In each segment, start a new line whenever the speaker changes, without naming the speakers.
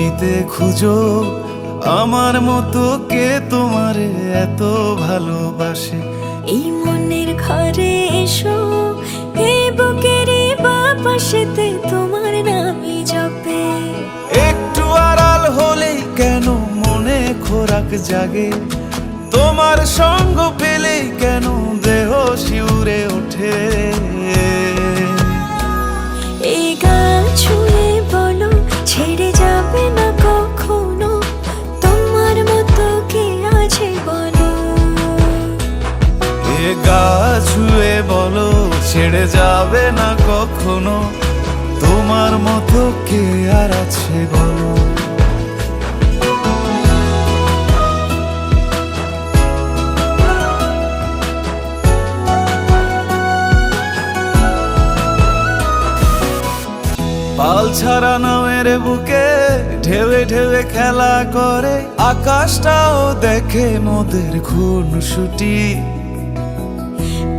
পৃথিবীতে খুঁজো আমার মতো কে তোমারে এত ভালোবাসে।
এই মনের ঘরে এসো, এই বুকের বাপাশেতে তোমার নামই জপে।
একটু আড়াল হলেই কেন মনে খোরাক জাগে, তোমার সঙ্গ পেলেই কেন দেহ শিউরে ওঠে।
এই গান ছুঁয়ে বলো ছেড়ে যাবে না কখনো, তোমার মতো কে আছে বলো।
এ গা ছুঁয়ে বলো ছেড়ে যাবে না কখনো, তোমার মতো কে আর আছে বলো। পাল ছাড়া নামের বুকে ঢেউে ঢেউে খেলা করে, আকাশটাও দেখে মোদের খুনসুটি।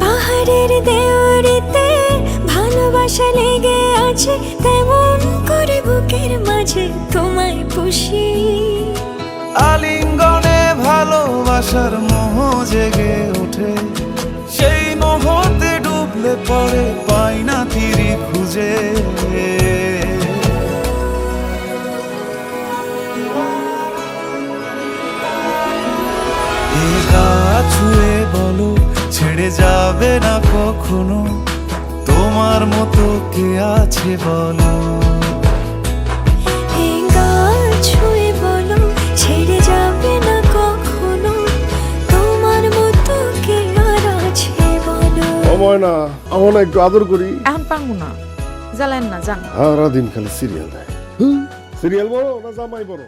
পাহাড়ের দেওয়ারিতে ভালোবাসা লেগে আছে, তেমন করে বুকের মাঝে তোমায় পুষি।
আলিঙ্গনে ভালোবাসার মোহ জেগে ওঠে, সেই মোহতে ডুবলে পড়ে পাই না তীরে খুঁজে। এ গা ছুঁয়ে বলো ছেড়ে যাবে না কখনো, তোমার মতো কে আছে বলো।
এই গান ছুঁয়ে বলো ছেড়ে যাবে না কখনো, তোমার মতো কে আর আছে বলো।
সময় না আমার না একটু আদর করি।
এখন পারবো না, জ্বালেন না, যান।
সারাদিন খালি সিরিয়াল দেয়। সিরিয়াল বড় না জামাই বড়?